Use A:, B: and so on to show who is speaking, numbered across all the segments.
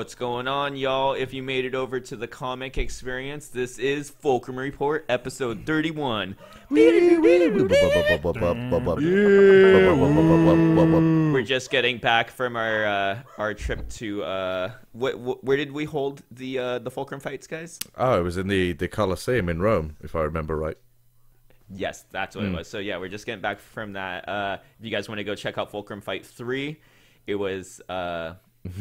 A: What's going on, y'all? If you made it over to the comic experience, this is Fulcrum Report, episode 31. We're just getting back from our trip to where did we hold the Fulcrum fights, guys?
B: Oh, it was in the Colosseum in Rome, if I remember right.
A: Yes, that's what it was. So yeah, we're just getting back from that. If you guys want to go check out Fulcrum Fight 3, it was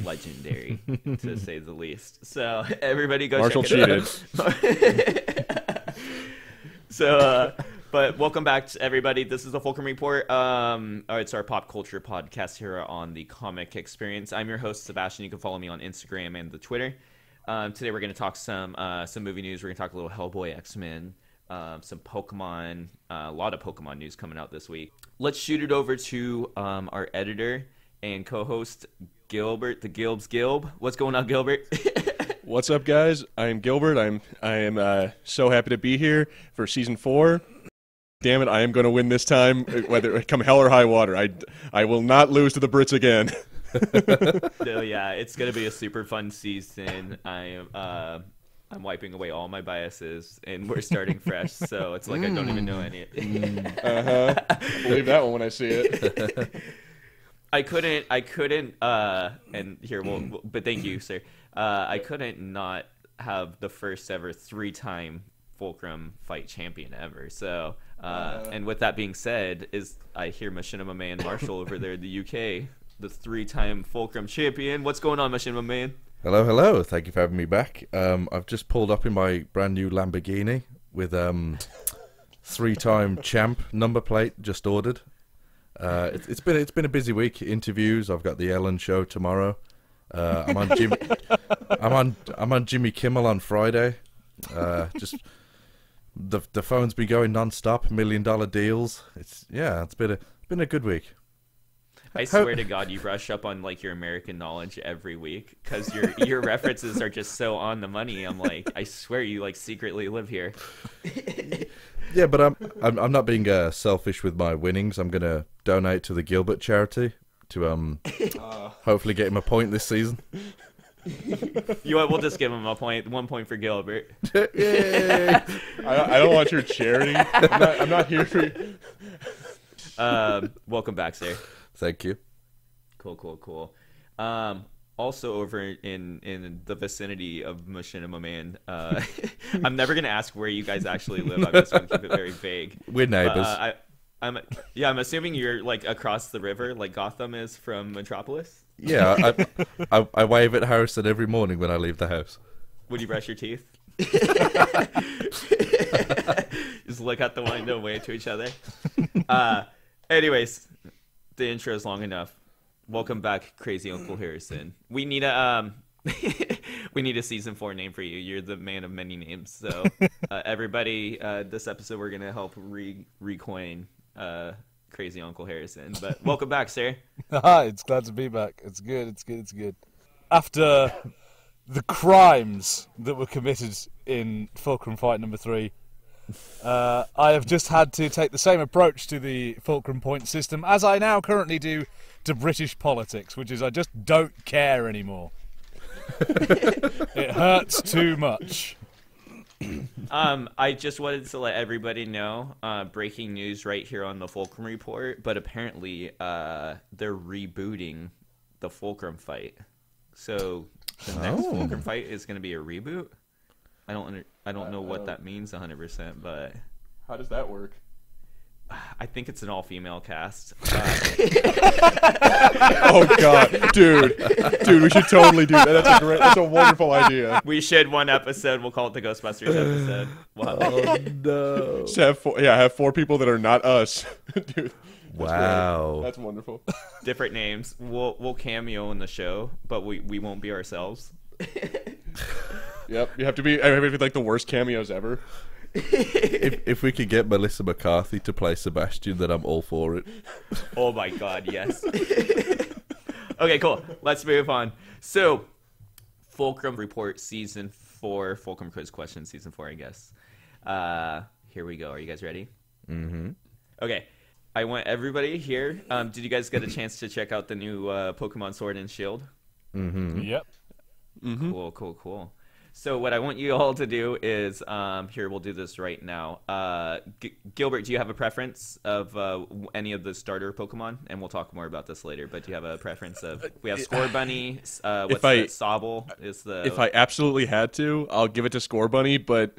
A: legendary to say the least. So everybody go
C: Marshall
A: check it
C: cheated.
A: out. But welcome back to everybody. This is the Fulcrum Report. It's our pop culture podcast here on the Comic Experience. I'm your host, Sebastian. You can follow me on Instagram and the Twitter. Today we're going to talk some movie news. We're going to talk a little Hellboy, X-Men, some Pokemon, a lot of Pokemon news coming out this week. Let's shoot it over to our editor and co-host, Gilbert, the Gilb's Gilb. What's going on, Gilbert?
C: What's up, guys? I'm Gilbert. I am so happy to be here for season 4. Damn it, I am going to win this time, whether it come hell or high water. I will not lose to the Brits again.
A: So yeah, it's gonna be a super fun season. I'm wiping away all my biases, and we're starting fresh. So it's like I don't even know any.
C: Believe that one when I see it.
A: I couldn't, and here, but thank you, sir. I couldn't not have the first ever 3-time Fulcrum Fight champion ever. So, and with that being said, I hear Machinima Man Marshall over there in the UK, the 3-time Fulcrum champion. What's going on, Machinima Man?
B: Hello, hello. Thank you for having me back. I've just pulled up in my brand new Lamborghini with 3-time champ number plate just ordered. It's been a busy week. Interviews. I've got the Ellen show tomorrow. I'm on Jimmy Kimmel on Friday. Just the phone's been going non-stop. $1 million deals. It's been a good week.
A: I swear to God, you brush up on like your American knowledge every week because your references are just so on the money. I'm like, I swear you like secretly live here.
B: Yeah, but I'm not being selfish with my winnings. I'm gonna donate to the Gilbert charity to hopefully get him a point this season.
A: You know what? We'll just give him a point. 1 point for Gilbert.
B: Yay!
C: I don't want your charity. I'm not here for you.
A: Welcome back, sir.
B: Thank you.
A: Cool. Also over in the vicinity of Machinima Man, I'm never gonna ask where you guys actually live. I'm just gonna keep it very vague.
B: We're neighbors.
A: I'm assuming you're like across the river, like Gotham is from Metropolis.
B: Yeah, I wave at Harrison every morning when I leave the house.
A: Would you brush your teeth? Just look out the window, wave to each other. Anyways, the intro is long enough. Welcome back, Crazy Uncle Harrison. We need a season 4 name for you. You're the man of many names. So everybody, this episode we're gonna help recoin Crazy Uncle Harrison. But welcome back, sir.
D: Hi, it's glad to be back. It's good. After the crimes that were committed in Fulcrum Fight number 3, I have just had to take the same approach to the Fulcrum point system as I now currently do to British politics, which is I just don't care anymore. It hurts too much.
A: I just wanted to let everybody know, breaking news right here on the Fulcrum Report, but apparently they're rebooting the Fulcrum Fight. So the next Fulcrum Fight is going to be a reboot? I don't know what that means 100%, but
C: How does that work?
A: I think it's an all-female cast.
C: Oh God, dude, we should totally do that. That's a wonderful idea.
A: We should one episode. We'll call it the Ghostbusters episode. Wow.
B: Oh no!
C: Just have 4 people that are not us, dude.
B: Wow,
C: That's wonderful.
A: Different names. We'll cameo in the show, but we won't be ourselves.
C: Yep, you have to be like the worst cameos ever.
B: if we could get Melissa McCarthy to play Sebastian, then I'm all for it.
A: Oh my God, yes. Okay, cool. Let's move on. So, Fulcrum Report Season 4, Fulcrum Quiz Question Season 4, I guess. Here we go. Are you guys ready?
B: Mm-hmm.
A: Okay. I want everybody here. Did you guys get a chance to check out the new Pokemon Sword and Shield?
B: Mm-hmm.
D: Yep.
A: Cool. So what I want you all to do is, here, we'll do this right now. Gilbert, do you have a preference of any of the starter Pokemon? And we'll talk more about this later, but do you have a preference of, we have Scorbunny, Sobble is the...
C: If I absolutely had to, I'll give it to Scorbunny, but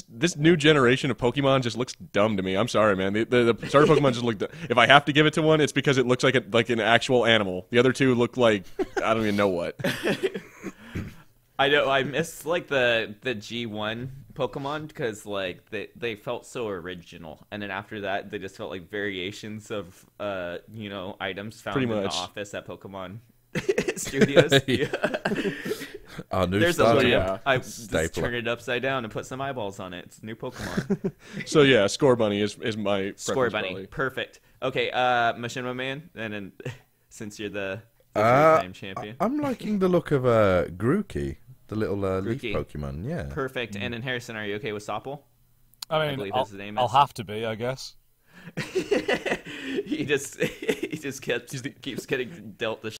C: this new generation of Pokemon just looks dumb to me. I'm sorry, man. The starter Pokemon just look. If I have to give it to one, it's because it looks like an actual animal. The other two look like I don't even know what.
A: I know. I miss like the G1 Pokemon because like they felt so original, and then after that they just felt like variations of items found in the office at Pokemon Studios.
B: Our new
A: There's
B: starter.
A: a lamp. I
B: Stapler.
A: just turn it upside down and put some eyeballs on it. It's a new Pokemon.
C: So yeah, Scorbunny is my
A: Scorbunny.
C: probably.
A: Perfect. Okay, Machinima Man, and then since you're the time champion,
B: I'm liking the look of Grookey, the little leaf
A: Grookey.
B: Pokemon. Yeah.
A: Perfect. And then Harrison, are you okay with Sopple?
D: I mean,
A: believe his name
D: I'll
A: is.
D: have to be, I guess.
A: he just keeps getting dealt the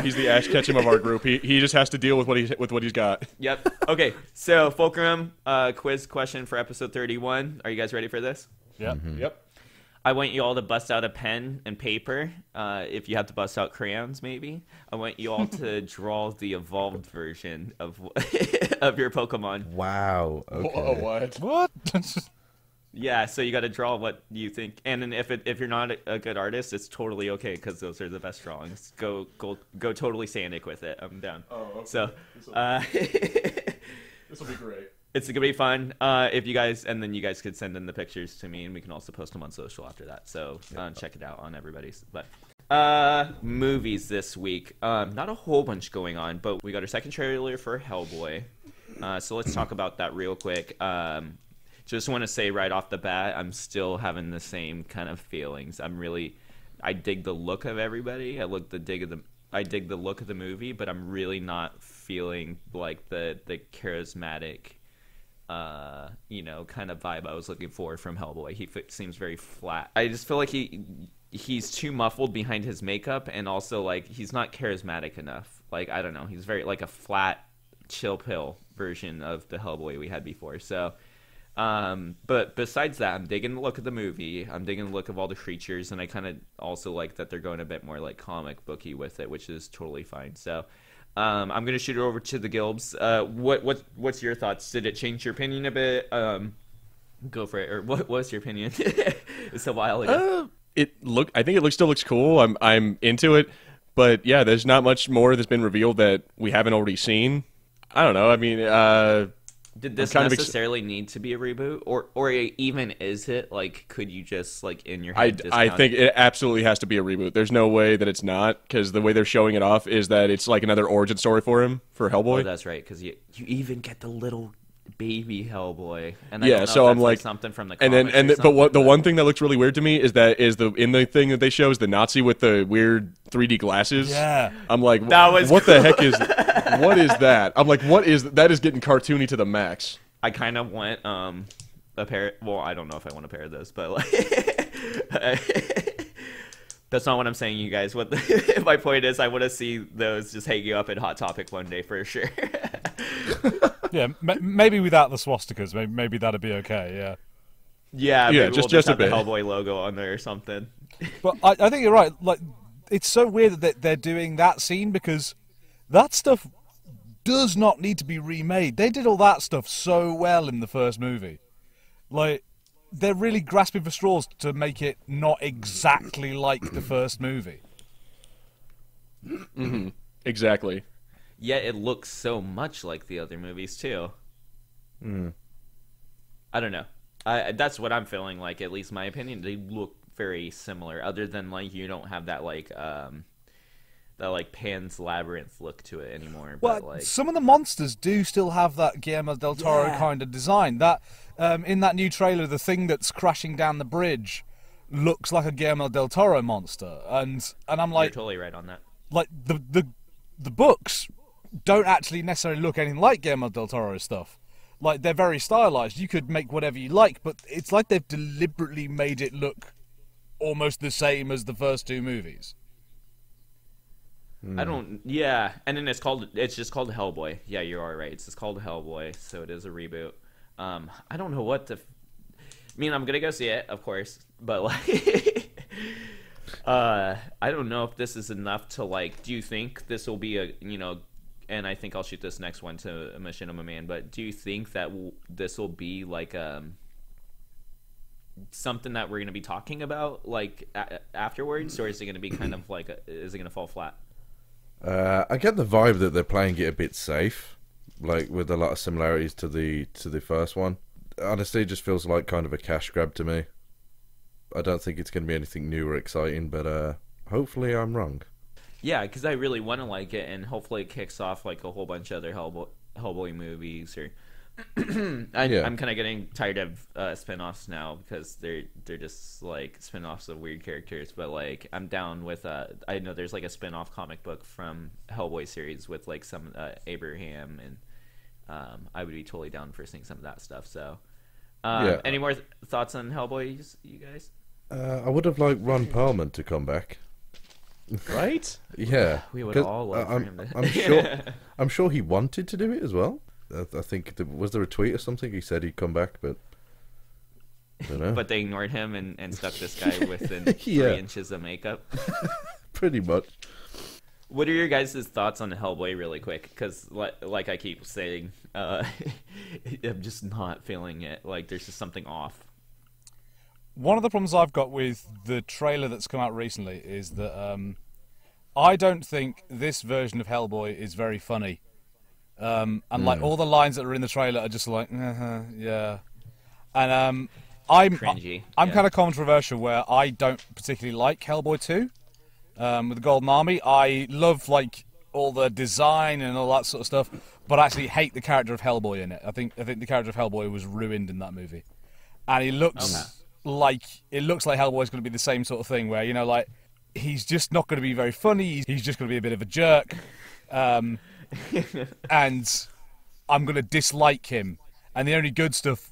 C: He's the Ash Ketchum of our group. He just has to deal with what he's got.
A: Yep. Okay. So Fulcrum quiz question for episode 31. Are you guys ready for this?
D: Yeah.
C: Yep.
A: I want you all to bust out a pen and paper. If you have to bust out crayons, maybe. I want you all to draw the evolved version of of your Pokemon.
B: Wow. Okay.
C: What?
D: What?
A: Yeah, so you got to draw what you think, and then if you're not a good artist, it's totally okay because those are the best drawings. Go totally Sandic with it. I'm down.
C: Oh, okay.
A: So,
C: This will be great.
A: it's gonna be fun. If you guys, and then you guys could send in the pictures to me, and we can also post them on social after that. So check it out on everybody's. But movies this week, not a whole bunch going on, but we got our second trailer for Hellboy. So let's talk about that real quick. Just want to say right off the bat, I'm still having the same kind of feelings. I dig the look of everybody. I dig the look of the movie, but I'm really not feeling like the charismatic, kind of vibe I was looking for from Hellboy. He seems very flat. I just feel like he's too muffled behind his makeup, and also like he's not charismatic enough. Like I don't know, he's very like a flat, chill pill version of the Hellboy we had before. So. But besides that, I'm digging the look of the movie. I'm digging the look of all the creatures, and I kind of also like that they're going a bit more like comic booky with it, which is totally fine. So, I'm gonna shoot it over to the Gilbs. What's your thoughts? Did it change your opinion a bit? Go for it. Or what was your opinion? It's a while ago.
C: I think it still looks cool. I'm into it, but yeah, there's not much more that's been revealed that we haven't already seen. I don't know. I mean,
A: Did this necessarily need to be a reboot, or even is it like? Could you just like in your head?
C: I think it absolutely has to be a reboot. There's no way that it's not, because the way they're showing it off is that it's like another origin story for Hellboy.
A: Oh, that's right, because you even get the little baby Hellboy, and
C: yeah, so I'm like
A: something from the
C: comics but the one thing that looks really weird to me is in the thing that they show is the Nazi with the weird 3D glasses.
D: Yeah,
C: I'm like, what the heck is what is that? I'm like, that is getting cartoony to the max.
A: I kind of want a pair. Well, I don't know if I want a pair of those, but like, that's not what I'm saying, you guys. My point is, I want to see those just hanging up in Hot Topic one day for sure.
D: yeah. Maybe without the swastikas, maybe that'd be okay.
A: Yeah.
C: Yeah.
A: Just
C: a
A: have
C: bit.
A: the Hellboy logo on there or something.
D: But I think you're right. Like, it's so weird that they're doing that scene because that stuff does not need to be remade. They did all that stuff so well in the first movie. Like, they're really grasping for straws to make it not exactly like the first movie.
C: Mm-hmm. Exactly.
A: Yet it looks so much like the other movies too. I don't know. That's what I'm feeling like. At least my opinion. They look very similar. Other than like you don't have that like Pan's Labyrinth look to it anymore.
D: Well,
A: but like
D: some of the monsters do still have that Guillermo del Toro kind of design. That in that new trailer, the thing that's crashing down the bridge looks like a Guillermo del Toro monster, and I'm like,
A: you're totally right on that.
D: Like the books don't actually necessarily look anything like Guillermo del Toro stuff. Like, they're very stylized. You could make whatever you like, but it's like they've deliberately made it look almost the same as the first two movies.
A: I don't. Yeah, and then it's just called Hellboy. Yeah, you are right. It's just called Hellboy, so it is a reboot. I don't know what to. I mean, I'm gonna go see it, of course, but like, I don't know if this is enough to like. Do you think this will be and I think I'll shoot this next one to Machinima Man. But do you think that this will be like something that we're gonna be talking about like afterwards, or is it gonna be kind of like is it gonna fall flat?
B: I get the vibe that they're playing it a bit safe, like with a lot of similarities to the first one. Honestly, it just feels like kind of a cash grab to me. I don't think it's going to be anything new or exciting, but hopefully I'm wrong.
A: Yeah, because I really want to like it, and hopefully it kicks off like a whole bunch of other Hellboy movies. Or I'm kind of getting tired of spin-offs now because they're just like spin-offs of weird characters. But like I'm down with I know there's like a spin-off comic book from Hellboy series with like some Abraham, and I would be totally down for seeing some of that stuff. So any more thoughts on Hellboy, you guys?
B: I would have liked Ron Perlman to come back.
C: Right?
B: Yeah,
A: we would all love for him to...
B: I'm sure he wanted to do it as well. I think was there a tweet or something? He said he'd come back, but I don't know.
A: But they ignored him and stuck this guy within 3 inches of makeup.
B: Pretty much.
A: What are your guys' thoughts on Hellboy, really quick? Because, like I keep saying, I'm just not feeling it. Like, there's just something off.
D: One of the problems I've got with the trailer that's come out recently is that I don't think this version of Hellboy is very funny. And like all the lines that are in the trailer are just like, yeah. And I'm
A: cringy.
D: I'm kind of controversial where I don't particularly like Hellboy 2 with the Golden Army. I love like all the design and all that sort of stuff, but I actually hate the character of Hellboy in it. I think the character of Hellboy was ruined in that movie, and he looks like Hellboy's going to be the same sort of thing where like he's just not going to be very funny. He's just going to be a bit of a jerk. And I'm going to dislike him. And the only good stuff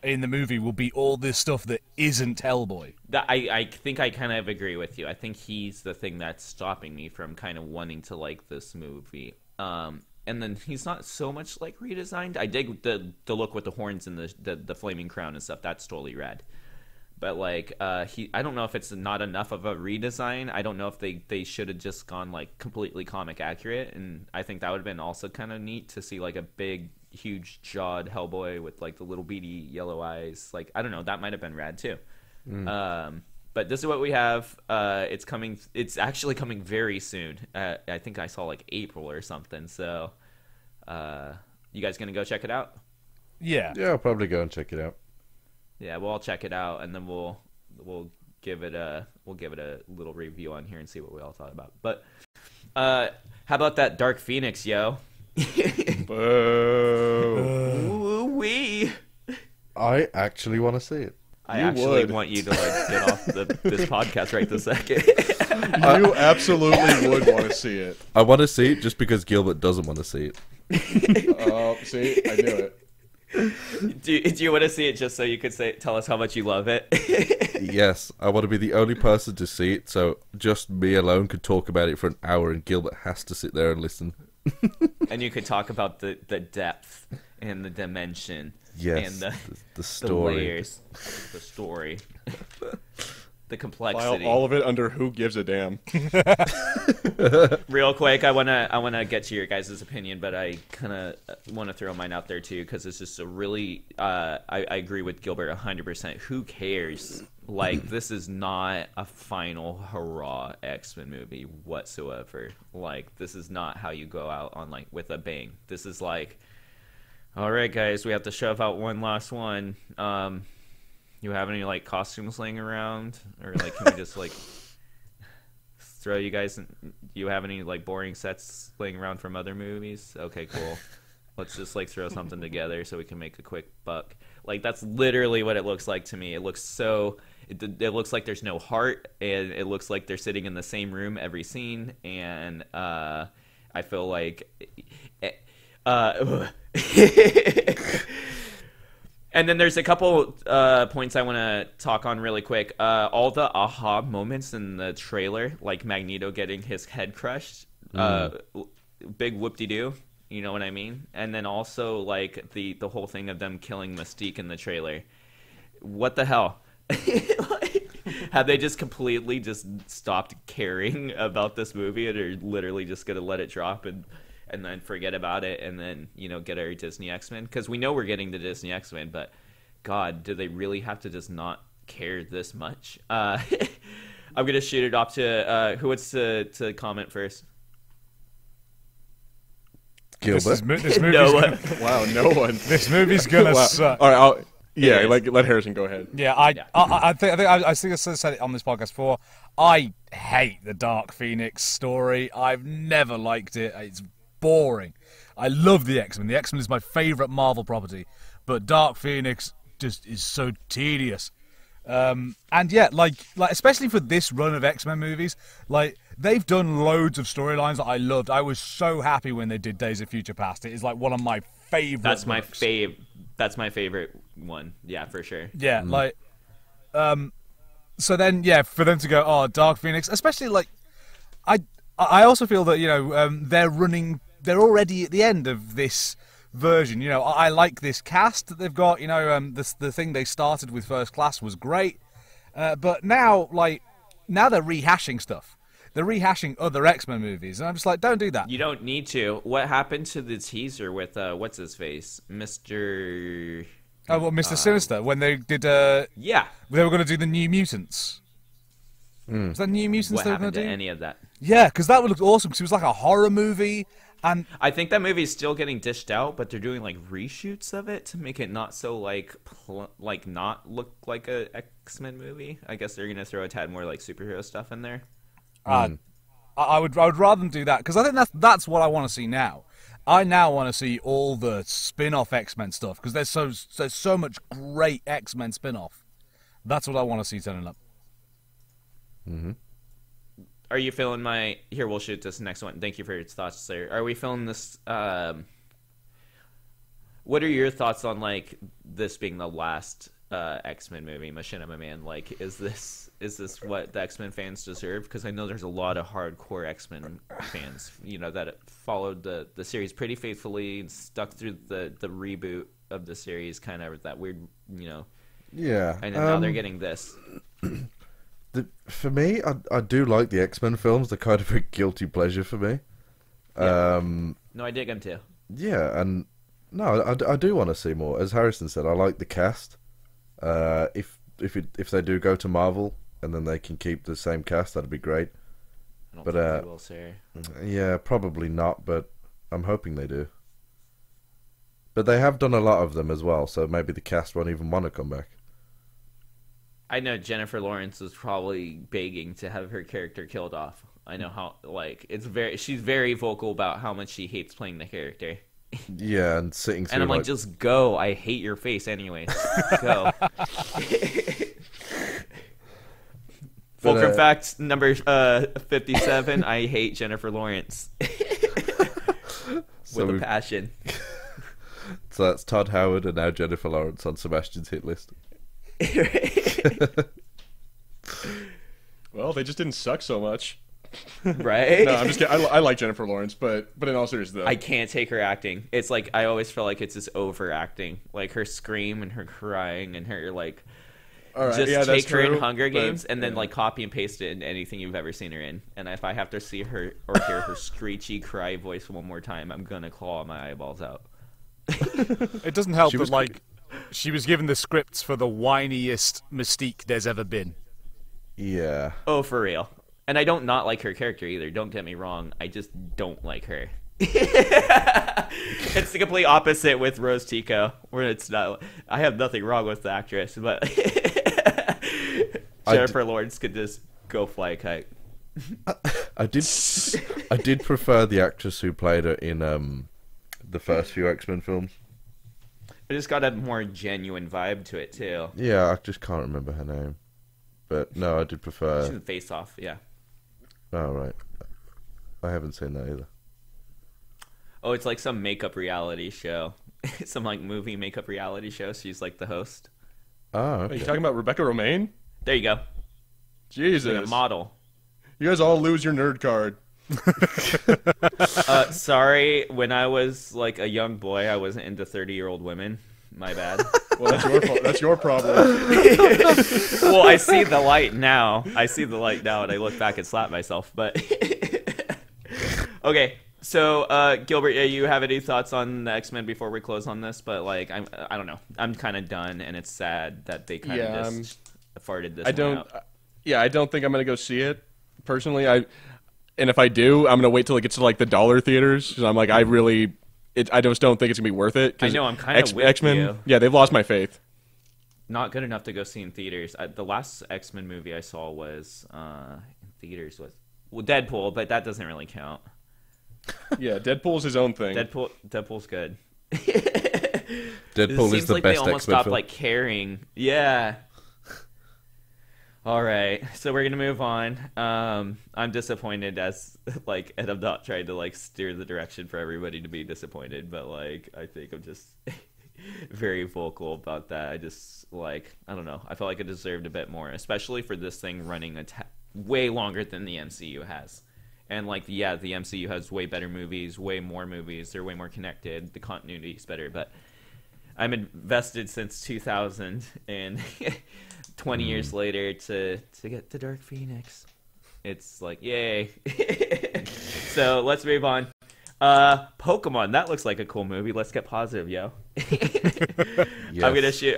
D: in the movie will be all this stuff that isn't Hellboy.
A: I think I kind of agree with you. I think he's the thing that's stopping me from kind of wanting to like this movie. And then he's not so much like redesigned. I dig the look with the horns and the flaming crown and stuff. That's totally rad. But like I don't know if it's not enough of a redesign. I don't know if they should have just gone like completely comic accurate, and I think that would have been also kind of neat to see like a big huge jawed Hellboy with like the little beady yellow eyes. Like I don't know, that might have been rad too. But this is what we have. It's actually coming very soon. I think I saw like April or something. So you guys gonna go check it out?
D: Yeah,
B: I'll probably go and check it out.
A: Yeah, we'll all check it out, and then we'll give it a little review on here and see what we all thought about. But how about that Dark Phoenix, yo? Woo-wee.
B: I actually want to see it.
A: I actually want you to like get off this podcast right this second.
C: You absolutely would want to see it.
B: I want to see it just because Gilbert doesn't want to see it.
C: Oh, see, I knew it.
A: Do you want to see it just so you could tell us how much you love it?
B: Yes, I want to be the only person to see it, so just me alone could talk about it for an hour, and Gilbert has to sit there and listen.
A: And you could talk about the depth and the dimension,
B: yes,
A: and
B: the story,
A: the layers, the story, the complexity.
C: File all of it under Who Gives a Damn.
A: Real quick, I wanna get to your guys' opinion, but I kind of want to throw mine out there too because it's just a really I agree with Gilbert 100%. Who cares? Like this is not a final hurrah X-Men movie whatsoever. Like this is not how you go out on like with a bang. This is like, all right, guys, we have to shove out one last one. You have any like costumes laying around, or like can we just like throw you guys? Do you have any like boring sets laying around from other movies? Okay, cool. Let's just like throw something together so we can make a quick buck. Like that's literally what it looks like to me. It looks so. It looks like there's no heart, and it looks like they're sitting in the same room every scene, and I feel like. And then there's a couple points I want to talk on really quick. All the aha moments in the trailer, like Magneto getting his head crushed, big whoop-de-doo, you know what I mean? And then also like the whole thing of them killing Mystique in the trailer. What the hell? Like, have they just completely just stopped caring about this movie and are literally just gonna let it drop and then forget about it and then, you know, get our Disney X-Men? Because we know we're getting the Disney X-Men, but God, do they really have to just not care this much? I'm going to shoot it off to who wants to comment first?
B: Gilbert.
D: This movie's
A: No one.
C: Wow, no one.
D: This movie's gonna
C: Wow.
D: suck.
C: All right,
A: It is.
C: let Harrison go ahead.
D: Yeah, I think I said it on this podcast before. I hate the Dark Phoenix story. I've never liked it. It's boring. I love the X-Men. The X-Men is my favorite Marvel property, but Dark Phoenix just is so tedious. And yeah, like especially for this run of X-Men movies, like they've done loads of storylines that I loved. I was so happy when they did Days of Future Past. It is like one of my favorite.
A: That's my
D: books.
A: That's my favorite one. Yeah, for sure.
D: Yeah, like, so then, yeah, for them to go, oh, Dark Phoenix, especially, like, I also feel that, you know, they're already at the end of this version, you know. I like this cast that they've got, you know, the thing they started with First Class was great, but now, like, now they're rehashing stuff. They're rehashing other X-Men movies, and I'm just like, don't do that.
A: You don't need to. What happened to the teaser with what's his face, Mr.
D: Oh, well, Mr. Sinister, when they did,
A: Yeah.
D: they were going to do the New Mutants. Was that New Mutants
A: What
D: they were
A: happened
D: going
A: to
D: to do?
A: any of that?
D: Yeah, because that would look awesome, because it was like a horror movie, and
A: I think that movie is still getting dished out, but they're doing like reshoots of it to make it not so like not look like a X-Men movie. I guess they're gonna throw a tad more like superhero stuff in there.
D: I would rather them do that, because I think that's what I want to see now. I now want to see all the spin-off X-Men stuff, because there's so much great X-Men spin-off. That's what I want to see turning up.
A: Are you feeling my... Here, we'll shoot this next one. Thank you for your thoughts, sir. Are we feeling this... What are your thoughts on, like, this being the last X-Men movie, Machinima Man? Like, is this what the X-Men fans deserve? Because I know there's a lot of hardcore X-Men fans, you know, that followed the series pretty faithfully and stuck through the reboot of the series, kind of that weird, you know...
B: Yeah.
A: And now they're getting this.
B: For me, I do like the X-Men films. They're kind of a guilty pleasure for me.
A: Yeah. No, I dig them too.
B: Yeah, and no, I do want to see more. As Harrison said, I like the cast. If they do go to Marvel and then they can keep the same cast, that'd be great.
A: I don't
B: But,
A: think they will, sir.
B: Yeah, probably not, but I'm hoping they do. But they have done a lot of them as well, so maybe the cast won't even want to come back.
A: I know Jennifer Lawrence was probably begging to have her character killed off. I know how, like, she's very vocal about how much she hates playing the character.
B: Yeah, and sitting through.
A: And I'm like, just go. I hate your face anyway. Go. Fulcrum fact number 57. I hate Jennifer Lawrence.
B: So
A: With a passion.
B: So that's Todd Howard and now Jennifer Lawrence on Sebastian's hit list.
C: Well, they just didn't suck so much.
A: Right?
C: No, I'm just kidding. I like Jennifer Lawrence, but in all seriousness, though,
A: I can't take her acting. It's like I always feel like it's just overacting. Like her scream and her crying and her like
C: all right,
A: just
C: yeah,
A: take
C: that's
A: her
C: true,
A: in Hunger
C: but,
A: Games and then
C: yeah.
A: like copy and paste it into anything you've ever seen her in. And if I have to see her or hear her screechy cry voice one more time, I'm gonna claw my eyeballs out.
D: It doesn't help
B: She
D: that,
B: was-
D: like, she was given the scripts for the whiniest Mystique there's ever been.
B: Yeah.
A: Oh, for real. And I don't not like her character either. Don't get me wrong. I just don't like her. It's the complete opposite with Rose Tico, where it's not. I have nothing wrong with the actress, but Jennifer Lawrence could just go fly a kite.
B: I did prefer the actress who played her in the first few X-Men films.
A: It just got a more genuine vibe to it too.
B: Yeah, I just can't remember her name. But no, I did
A: She's
B: prefer.
A: in Face Off, yeah.
B: Oh, right. I haven't seen that either.
A: Oh, it's like some makeup reality show. some like movie makeup reality show. She's like the host.
B: Oh,
C: Are
B: okay.
C: you talking about Rebecca Romaine?
A: There you go.
C: Jesus.
A: Like a model.
C: You guys all lose your nerd card.
A: Sorry, when I was like a young boy, I wasn't into 30-year-old women. My bad.
C: Well, that's your fault. That's your problem.
A: Well, I see the light now. And I look back and slap myself. But okay, so Gilbert, you have any thoughts on the X-Men before we close on this? But like, I don't know. I'm kind of done, and it's sad that they kind of just farted this. Out.
C: I don't think I'm gonna go see it personally. And if I do, I'm gonna wait till it gets to like the dollar theaters because I'm like, I just don't think it's gonna be worth it.
A: I know, I'm kind of with
C: X-Men.
A: you.
C: Yeah, they've lost my faith.
A: Not good enough to go see in theaters. The last X-Men movie I saw was in theaters was Deadpool, but that doesn't really count.
C: Yeah, Deadpool's his own thing.
A: Deadpool's good.
B: Deadpool is the
A: like
B: best
A: they almost
B: X-Men
A: stopped
B: film.
A: like caring. Yeah. All right, so we're gonna move on. I'm disappointed as like, and I'm not trying to like steer the direction for everybody to be disappointed, but like I think I'm just very vocal about that. I just like, I don't know. I felt like it deserved a bit more, especially for this thing running way longer than the MCU has. And like, yeah, the MCU has way better movies, way more movies. They're way more connected. The continuity is better, but I'm invested since 2000 and 20 years later to get the Dark Phoenix. It's like, yay. So let's move on. Pokemon, that looks like a cool movie. Let's get positive, yo.
B: Yes.
A: I'm gonna shoot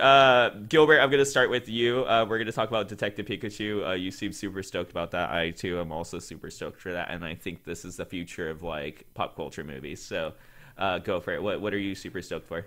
A: Gilbert, I'm gonna start with you. We're gonna talk about Detective Pikachu. You seem super stoked about that. I too am also super stoked for that, and I think this is the future of like pop culture movies. So go for it. What are you super stoked for?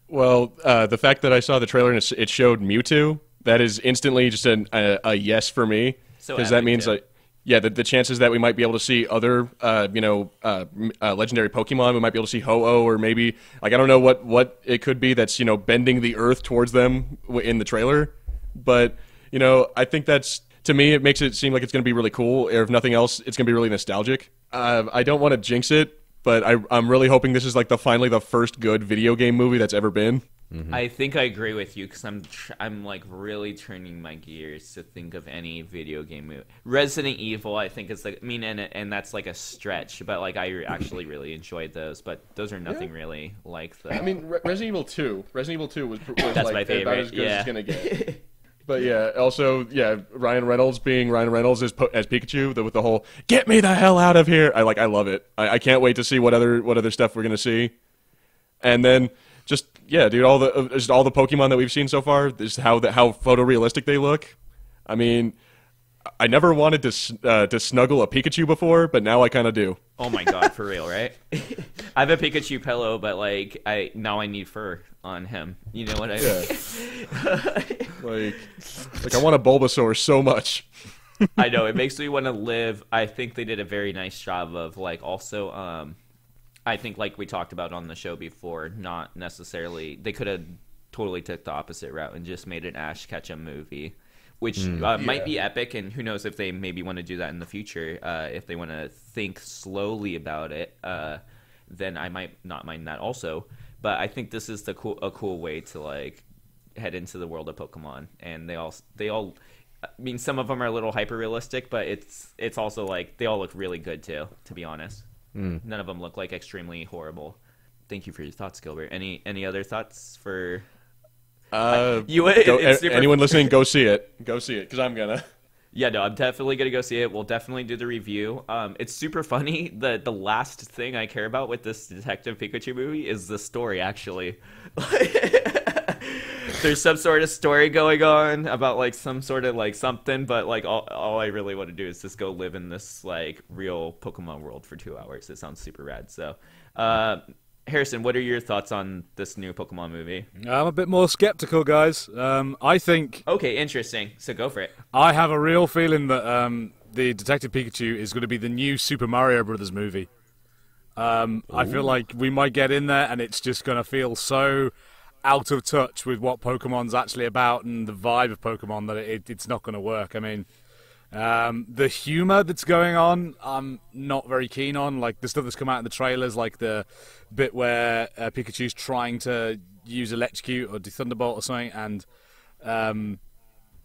C: Well, the fact that I saw the trailer and it showed Mewtwo, that is instantly just a yes for me.
A: So
C: because that
A: epic,
C: means
A: too.
C: like, yeah, the chances that we might be able to see other, legendary Pokemon, we might be able to see Ho-Oh, or maybe, like, I don't know what it could be that's, bending the earth towards them in the trailer. But, I think that's, to me, it makes it seem like it's going to be really cool. Or if nothing else, it's going to be really nostalgic. I don't want to jinx it, but I'm really hoping this is like finally the first good video game movie that's ever been.
B: Mm-hmm.
A: I think I agree with you because I'm like really turning my gears to think of any video game movie. Resident Evil, I think is like, I mean, and that's like a stretch, but like I actually really enjoyed those. But those are nothing really like the.
C: I mean, Resident Evil 2. Resident Evil 2 was
A: That's
C: like
A: my favorite.
C: about as good
A: Yeah.
C: as it's gonna get. But yeah, also Ryan Reynolds being Ryan Reynolds as Pikachu with the whole "get me the hell out of here." I love it. I can't wait to see what other stuff we're gonna see, and then. Just dude, all the Pokemon that we've seen so far, just how photorealistic they look. I mean, I never wanted to snuggle a Pikachu before, but now I kind of do.
A: Oh my god, for real, right? I have a Pikachu pillow, but like I need fur on him. You know what I mean?
C: like I want a Bulbasaur so much.
A: I know, it makes me want to live. I think they did a very nice job of like also I think, like we talked about on the show before, not necessarily. They could have totally took the opposite route and just made an Ash Ketchum movie, which might be epic. And who knows if they maybe want to do that in the future. If they want to think slowly about it, then I might not mind that also. But I think this is a cool way to like head into the world of Pokemon, and they all. I mean, some of them are a little hyper realistic, but it's also like they all look really good too. To be honest. None of them look like extremely horrible. Thank you for your thoughts, Gilbert. Any other thoughts for?
C: Anyone listening, go see it. Go see it, because I'm gonna.
A: Yeah, no, I'm definitely gonna go see it. We'll definitely do the review. It's super funny. The last thing I care about with this Detective Pikachu movie is the story. Actually, there's some sort of story going on about like some sort of like something, but like all I really want to do is just go live in this like real Pokemon world for 2 hours. It sounds super rad. So, Harrison, what are your thoughts on this new Pokemon movie?
D: I'm a bit more skeptical, guys. I think...
A: Okay, interesting. So go for it.
D: I have a real feeling that the Detective Pikachu is going to be the new Super Mario Brothers movie. I feel like we might get in there and it's just going to feel so out of touch with what Pokemon's actually about and the vibe of Pokemon that it's not going to work. I mean, The humor that's going on, I'm not very keen on. Like the stuff that's come out in the trailers, like the bit where Pikachu's trying to use Electrocute or do Thunderbolt or something, and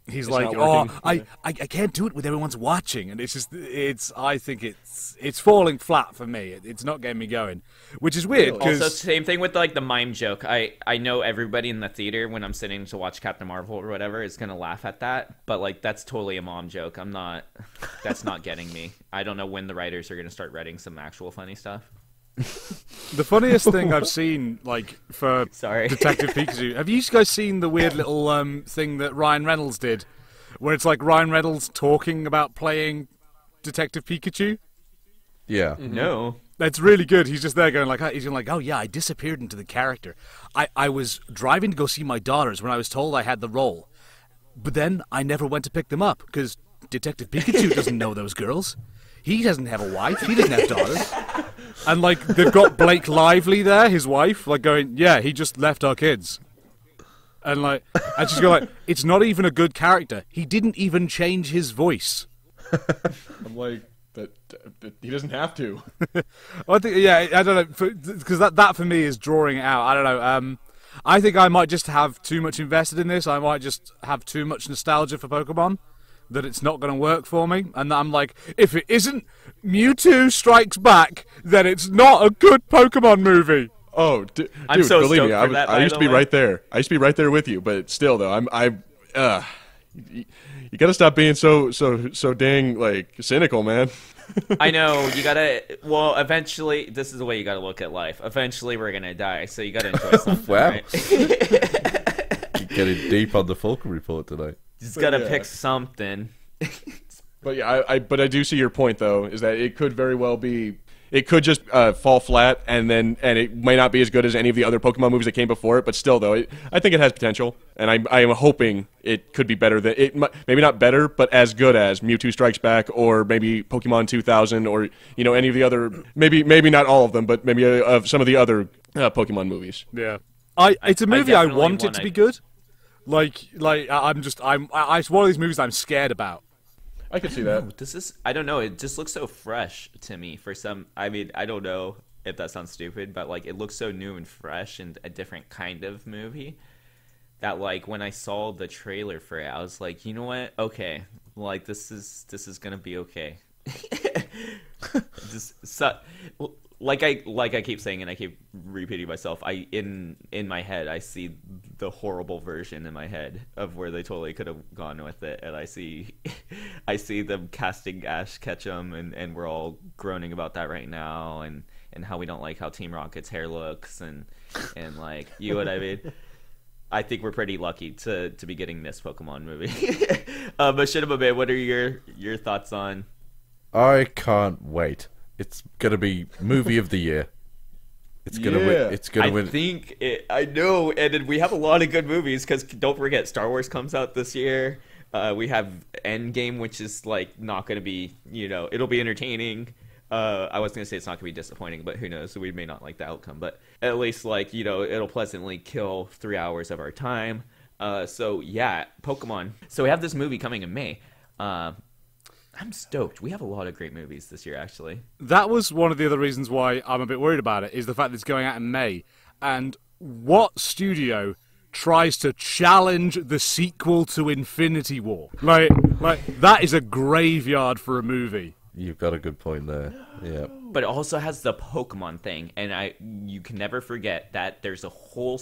D: he's like, "Oh, I can't do it with everyone's watching," and I think it's falling flat for me. It's not getting me going, which is weird.
A: Also, same thing with like the mime joke. I know everybody in the theater when I'm sitting to watch Captain Marvel or whatever is gonna laugh at that, but like that's totally a mom joke. That's not getting me. I don't know when the writers are gonna start writing some actual funny stuff.
D: The funniest thing I've seen, like, for Detective Pikachu, have you guys seen the weird little thing that Ryan Reynolds did, where it's like Ryan Reynolds talking about playing Detective Pikachu?
B: Yeah.
A: Mm-hmm. No.
D: That's really good. He's just there going like, oh yeah, I disappeared into the character. I was driving to go see my daughters when I was told I had the role, but then I never went to pick them up because Detective Pikachu doesn't know those girls. He doesn't have a wife. He doesn't have daughters. And, like, they've got Blake Lively there, his wife, like, going, yeah, he just left our kids. And, like, I just go, like, it's not even a good character. He didn't even change his voice.
C: I'm like, that he doesn't have to.
D: I think, yeah, I don't know, because that for me is drawing it out. I don't know. I think I might just have too much invested in this. I might just have too much nostalgia for Pokemon, that it's not going to work for me, and I'm like, if it isn't Mewtwo Strikes Back, then it's not a good Pokemon movie.
C: Oh, dude,
A: I'm so
C: believe me,
A: stoked for that,
C: I used to be right there. I used to be right there with you, but still, though, you got to stop being so dang like cynical, man.
A: I know, you gotta. Well, eventually, this is the way you gotta look at life. Eventually, we're gonna die, so you gotta enjoy something.
B: Wow.
A: Right?
B: You're getting deep on the Fulcrum Report tonight.
A: Just gotta pick something.
C: But yeah, I do see your point though, is that it could very well be, it could just fall flat, and it may not be as good as any of the other Pokemon movies that came before it. But still, though, I think it has potential, and I am hoping it could be better than it. Maybe not better, but as good as Mewtwo Strikes Back, or maybe Pokemon 2000, or any of the other. Maybe not all of them, but maybe of some of the other Pokemon movies.
D: Yeah, it's a movie I want it to be good. Like it's one of these movies I'm scared about.
C: I could see that.
A: I don't know, it just looks so fresh to me for some. I mean, I don't know if that sounds stupid, but like it looks so new and fresh and a different kind of movie that like when I saw the trailer for it, I was like, you know what? Okay, like this is gonna be okay. Like I keep saying, and I keep repeating myself, in my head I see the horrible version in my head of where they totally could have gone with it, and I see them casting Ash Ketchum, and we're all groaning about that right now, and how we don't like how Team Rocket's hair looks, and like, you know what I mean? I think we're pretty lucky to be getting this Pokemon movie. But Shinobu, what are your thoughts on?
B: I can't wait. It's gonna be movie of the year. It's gonna win. It's gonna win.
A: I know, and then we have a lot of good movies, because don't forget, Star Wars comes out this year. We have Endgame, which is like not gonna be, it'll be entertaining. I was gonna say it's not gonna be disappointing, but who knows? We may not like the outcome, but at least like it'll pleasantly kill 3 hours of our time. So yeah, Pokemon. So we have this movie coming in May. I'm stoked. We have a lot of great movies this year, actually.
D: That was one of the other reasons why I'm a bit worried about it, is the fact that it's going out in May. And what studio tries to challenge the sequel to Infinity War? Like that is a graveyard for a movie.
B: You've got a good point there. Yeah.
A: But it also has the Pokemon thing, and you can never forget that there's a whole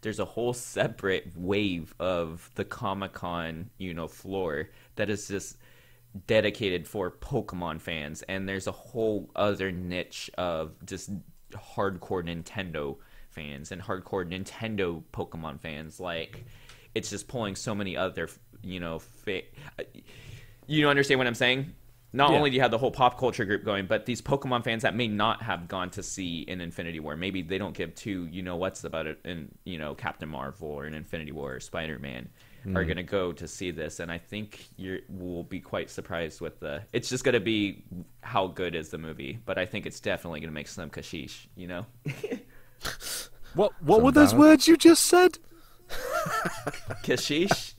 A: there's a whole separate wave of the Comic-Con, floor that is just dedicated for Pokemon fans, and there's a whole other niche of just hardcore Nintendo fans and hardcore Nintendo Pokemon fans. Like, it's just pulling so many other, you understand what I'm saying? Not only do you have the whole pop culture group going, but these Pokemon fans that may not have gone to see an Infinity War, maybe they don't give two what's about it in Captain Marvel or an Infinity War or Spider-Man, are going to go to see this, and I think we'll be quite surprised with it's just going to be how good is the movie, but I think it's definitely going to make some kashish,
D: What were those words you just said?
A: Kashish?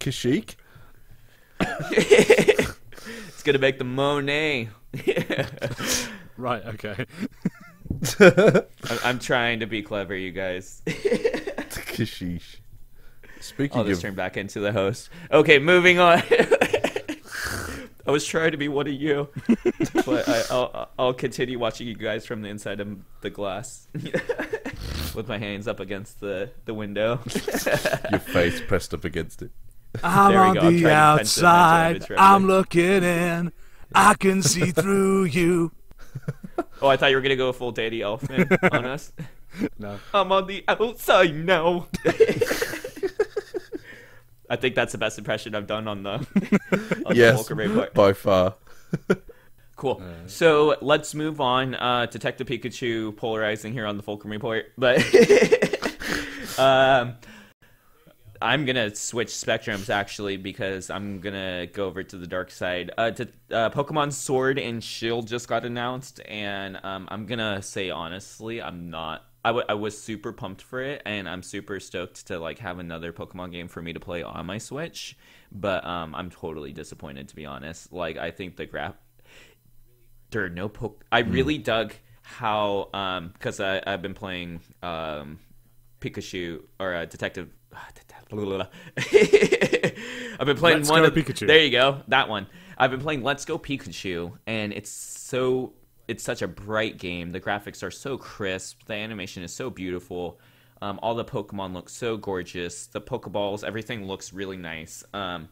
B: Kashyyyk?
A: It's gonna make the Monet.
D: Right, okay.
A: I'm trying to be clever, you guys.
B: Kashyyyk. Speaking
A: I'll just
B: of...
A: turn back into the host. Okay, moving on. I was trying to be one of you, but I'll continue watching you guys from the inside of the glass with my hands up against the window.
B: Your face pressed up against it.
D: I'm
A: There we
D: on
A: go. I'm
D: the
A: trying to
D: outside.
A: image for
D: I'm
A: everybody.
D: looking in. I can see through you.
A: Oh, I thought you were gonna go full Daddy Elfman on us.
D: No.
A: I'm on the outside now. I think that's the best impression I've done on the
B: Yes,
A: Fulcrum Report.
B: by far.
A: Cool. So let's move on. Detective Pikachu polarizing here on the Fulcrum Report, but I'm gonna switch spectrums actually because I'm gonna go over to the dark side. Pokemon Sword and Shield just got announced, and I'm gonna say honestly, I was super pumped for it, and I'm super stoked to like have another Pokemon game for me to play on my Switch. But I'm totally disappointed, to be honest. Like, I think there are no I really dug how because I've been playing Pikachu or Detective. I've been playing
D: Let's
A: one
D: Go
A: of
D: Pikachu.
A: There you go, that one. I've been playing Let's Go Pikachu, and it's such a bright game. The graphics are so crisp. The animation is so beautiful. All the Pokemon look so gorgeous. The Pokeballs, everything looks really nice. I'm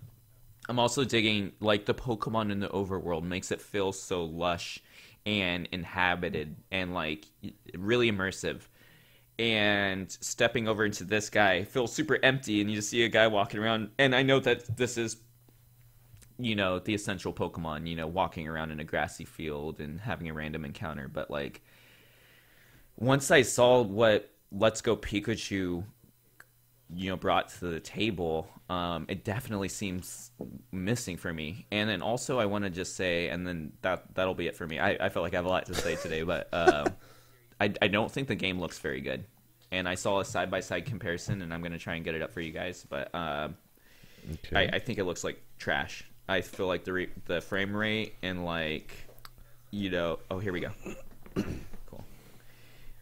A: also digging, like, the Pokemon in the overworld makes it feel so lush and inhabited and, like, really immersive. And stepping over into this guy feels super empty, and you just see a guy walking around. And I know that this is, you know, the essential Pokemon, you know, walking around in a grassy field and having a random encounter. But, like, once I saw what Let's Go Pikachu, you know, brought to the table, it definitely seems missing for me. And then also I want to just say, and then that'll be it for me. I feel like I have a lot to say today, but I don't think the game looks very good. And I saw a side-by-side comparison, and I'm going to try and get it up for you guys. But
B: Okay.
A: I think it looks like trash. I feel like the frame rate and, like, you know... Oh, here we go. Cool.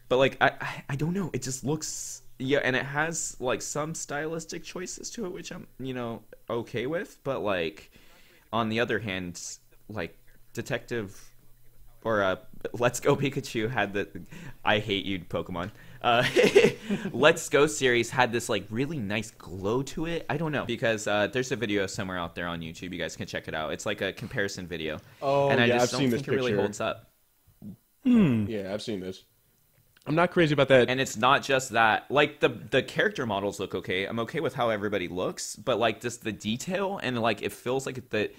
A: But, like, I don't know. It just looks... Yeah, and it has, like, some stylistic choices to it, which I'm, you know, okay with. But, like, on the other hand, like, Detective... Or Let's Go Pikachu had the... I hate you, Pokemon. Let's Go series had this, like, really nice glow to it. I don't know. Because there's a video somewhere out there on YouTube. You guys can check it out. It's like a comparison video.
C: Oh,
A: and I
C: yeah,
A: just
C: I've
A: don't
C: seen
A: think
C: this
A: it really
C: picture.
A: holds up.
C: Yeah, I've seen this. I'm not crazy about that.
A: And it's not just that. Like, the character models look okay. I'm okay with how everybody looks. But, like, just the detail and, like, it feels like the...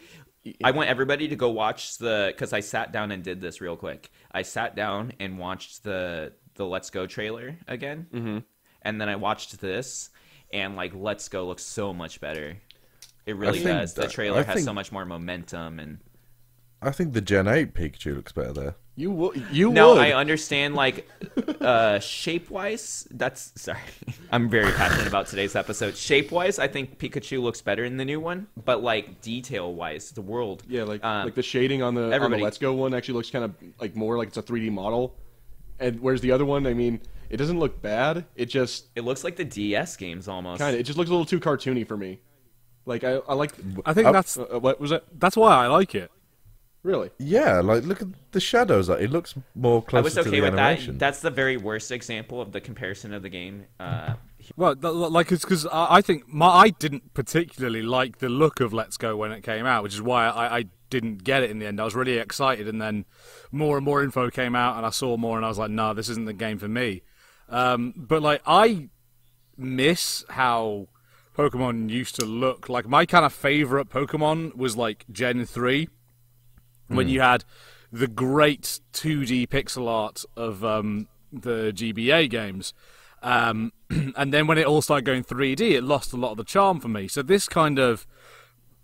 A: I want everybody to go watch because I sat down and did this real quick. I sat down and watched the Let's Go trailer again. Mm-hmm. And then I watched this, and, like, Let's Go looks so much better. It really does. The trailer has so much more momentum. And
B: I think the Gen 8 Pikachu looks better there.
C: You would.
A: I understand, like, shape-wise, sorry. I'm very passionate about today's episode. Shape-wise, I think Pikachu looks better in the new one, but, like, detail-wise, the world.
C: Yeah, like the shading on the Let's Go one actually looks kind of like more like it's a 3D model, and whereas the other one, I mean, it doesn't look bad. It
A: looks like the DS games almost.
C: kind of. It just looks a little too cartoony for me. Like I like.
D: I think that's
C: What was that?
D: that's why I like it.
C: Really?
B: Yeah, like, look at the shadows. Like, it looks more
A: I
B: closer
A: was
B: to
A: okay
B: the
A: with
B: animation.
A: that. That's the very worst example of the comparison of the game.
D: Well, like it's because I think I didn't particularly like the look of Let's Go when it came out, which is why I didn't get it in the end. I was really excited, and then more and more info came out, and I saw more, and I was like, "No, this isn't the game for me." But, like, I miss how Pokemon used to look. Like, my kind of favorite Pokemon was, like, Gen 3, when you had the great 2D pixel art of the GBA games. And then when it all started going 3D, it lost a lot of the charm for me. So this kind of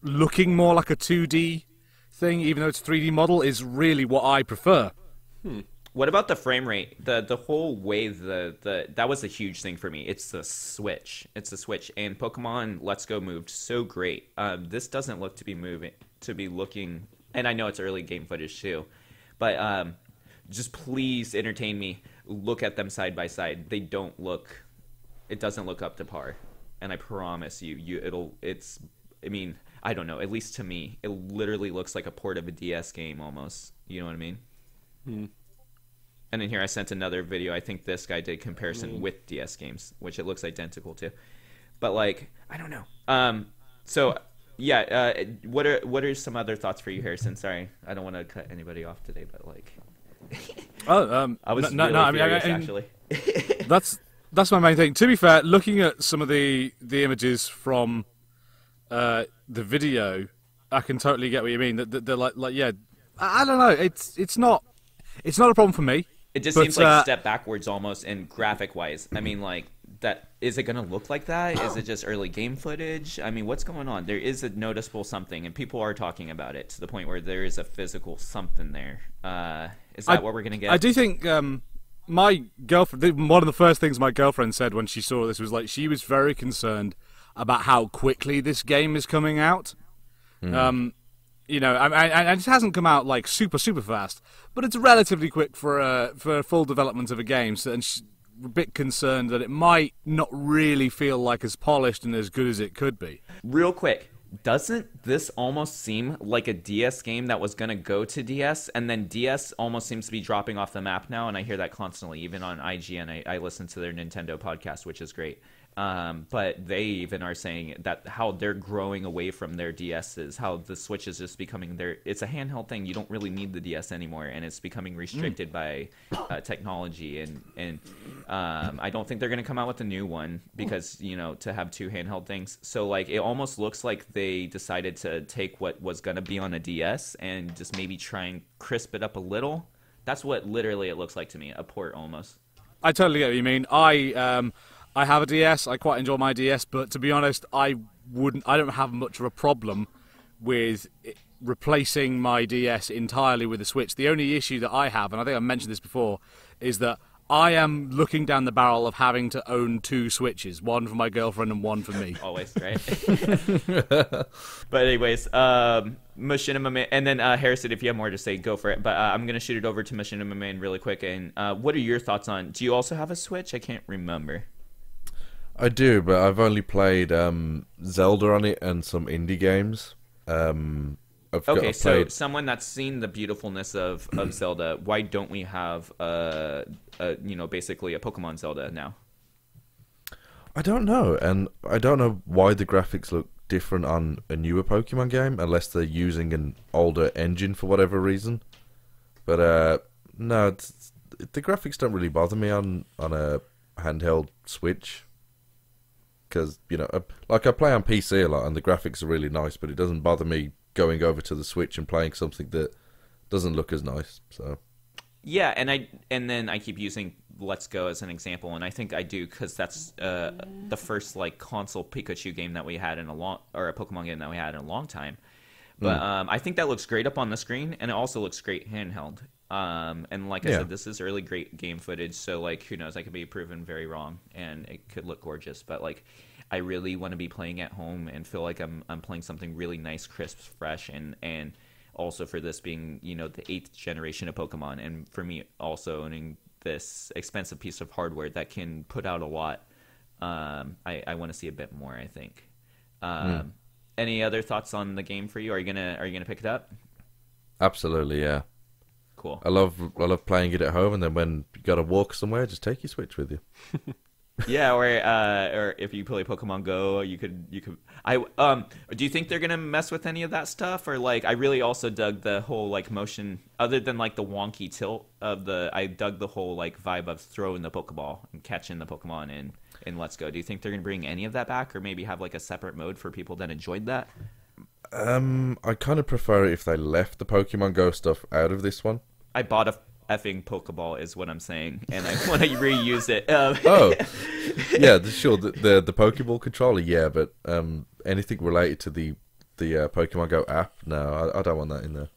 D: looking more like a 2D thing, even though it's a 3D model, is really what I prefer.
A: What about the frame rate? The whole way that was a huge thing for me. It's the Switch. It's the Switch. And Pokemon Let's Go moved so great. This doesn't look to be looking, and I know it's early game footage too, but just please entertain me. Look at them side by side. It doesn't look up to par. And I promise you, I mean, I don't know, at least to me, it literally looks like a port of a DS game almost. You know what I mean?
C: Hmm.
A: And then here I sent another video. I think this guy did comparison with DS games, which it looks identical to. But like, I don't know. So yeah, what are some other thoughts for you, Harrison? Sorry, I don't want to cut anybody off today, but like, I was furious, actually.
D: That's my main thing. To be fair, looking at some of the images from the video, I can totally get what you mean. That they're like yeah, I don't know. It's not a problem for me.
A: It just seems like a step backwards almost in graphic wise. I mean, like, that is it going to look like that? Is it just early game footage? I mean, what's going on? There is a noticeable something, and people are talking about it to the point where there is a physical something there. Is that what we're going to get?
D: I do think my girlfriend, one of the first things my girlfriend said when she saw this was like she was very concerned about how quickly this game is coming out. You know, and it hasn't come out like super fast, but it's relatively quick for a full development of a game. So, and she's a bit concerned that it might not really feel like as polished and as good as it could be.
A: Real quick, doesn't this almost seem like a DS game that was going to go to DS, and then DS almost seems to be dropping off the map now? And I hear that constantly, even on IGN. I listen to their Nintendo podcast, which is great. But they even are saying that how they're growing away from their DSs, how the Switch is just becoming it's a handheld thing. You don't really need the DS anymore, and it's becoming restricted by technology. And I don't think they're going to come out with a new one because, you know, to have two handheld things. So, like, it almost looks like they decided to take what was going to be on a DS and just maybe try and crisp it up a little. That's what literally it looks like to me, a port almost.
D: I totally get what you mean. I have a DS. I quite enjoy my DS, but to be honest, I don't have much of a problem with replacing my DS entirely with a Switch. The only issue that I have, and I think I mentioned this before, is that I am looking down the barrel of having to own two Switches, one for my girlfriend and one for me.
A: Always, right? But anyways, Machinima Man, and then Harrison, if you have more to say, go for it. But I'm going to shoot it over to Machinima Man really quick. And what are your thoughts on, do you also have a Switch? I can't remember.
B: I do, but I've only played Zelda on it and some indie games.
A: So someone that's seen the beautifulness of Zelda, why don't we have basically a Pokemon Zelda now?
B: I don't know, and I don't know why the graphics look different on a newer Pokemon game, unless they're using an older engine for whatever reason. But no, the graphics don't really bother me on a handheld Switch. Because, you know, like I play on PC a lot and the graphics are really nice, but it doesn't bother me going over to the Switch and playing something that doesn't look as nice. So
A: yeah, and then I keep using Let's Go as an example, and I think I do because that's the first like console Pikachu game that we had a Pokemon game that we had in a long time. But I think that looks great up on the screen, and it also looks great handheld. And like I said, this is early great game footage, so like who knows, I could be proven very wrong, and it could look gorgeous. But like, I really want to be playing at home and feel like I'm playing something really nice, crisp, fresh, and also for this being, you know, the 8th generation of Pokemon, and for me also owning this expensive piece of hardware that can put out a lot. I want to see a bit more, I think. Any other thoughts on the game for you? Are you gonna pick it up?
B: Absolutely, yeah.
A: Cool.
B: I love playing it at home, and then when you gotta walk somewhere, just take your Switch with you.
A: Yeah, or if you play Pokemon Go, you could. Do you think they're gonna mess with any of that stuff, or like? I really also dug the whole like motion, other than like the wonky tilt of the. I dug the whole like vibe of throwing the Pokeball and catching the Pokemon in Let's Go. Do you think they're gonna bring any of that back, or maybe have like a separate mode for people that enjoyed that?
B: I kind of prefer it if they left the Pokemon Go stuff out of this one.
A: I bought a effing Pokeball, is what I'm saying, and I want to reuse it.
B: Yeah, sure. The Pokeball controller, yeah, but anything related to the Pokemon Go app, no, I don't want that in there.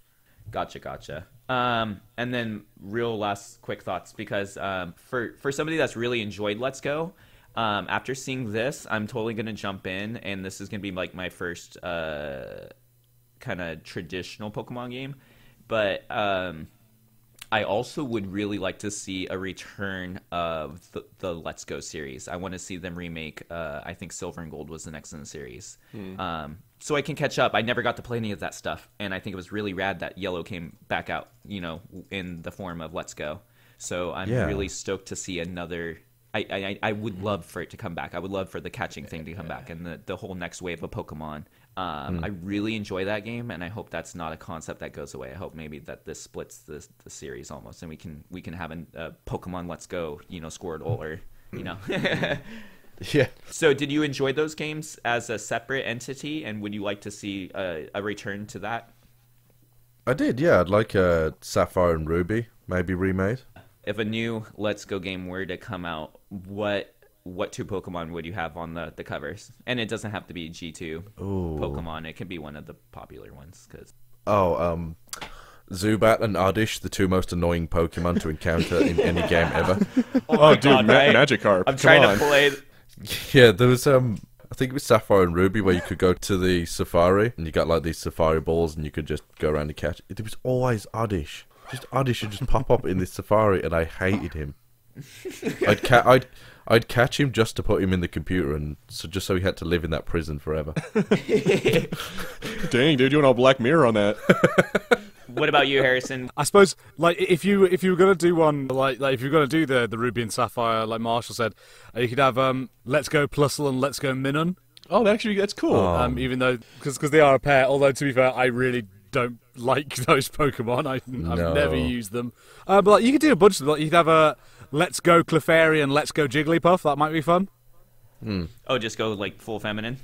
A: Gotcha. And then real last quick thoughts, because for somebody that's really enjoyed Let's Go, after seeing this, I'm totally gonna jump in, and this is gonna be like my first kind of traditional Pokemon game. But I also would really like to see a return of the Let's Go series. I want to see them remake. I think Silver and Gold was the next in the series. So I can catch up. I never got to play any of that stuff, and I think it was really rad that Yellow came back out, in the form of Let's Go. So I'm really stoked to see another. I would love for it to come back. I would love for the catching thing to come back, and the whole next wave of Pokemon. I really enjoy that game, and I hope that's not a concept that goes away. I hope maybe that this splits the series almost, and we can have a Pokemon Let's Go, Squirtle, or
B: Yeah.
A: So did you enjoy those games as a separate entity, and would you like to see a return to that?
B: I did, yeah. I'd like Sapphire and Ruby maybe remade.
A: If a new Let's Go game were to come out, what two Pokemon would you have on the covers? And it doesn't have to be G2 Pokemon. It can be one of the popular ones.
B: Zubat and Oddish, the two most annoying Pokemon to encounter in any game ever.
C: Oh, dude, Magikarp.
A: I'm trying to play.
B: Yeah, there was I think it was Sapphire and Ruby where you could go to the safari and you got like these safari balls and you could just go around and catch. It was always Oddish. Just Oddish would just pop up in this safari, and I hated him. I'd catch him just to put him in the computer, and so he had to live in that prison forever.
C: Dang, dude, you went all Black Mirror on that.
A: What about you, Harrison?
D: I suppose, like, if you were gonna do one, like if you're gonna do the Ruby and Sapphire, like Marshall said, you could have Let's Go Plusle and Let's Go Minun.
C: Oh, that's cool.
D: Even though, because they are a pair. Although to be fair, I really don't like those Pokemon. I've never used them. But like, you could do a bunch of them. Like, you could have a Let's Go Clefairy and Let's Go Jigglypuff. That might be fun.
A: Oh, just go like full feminine.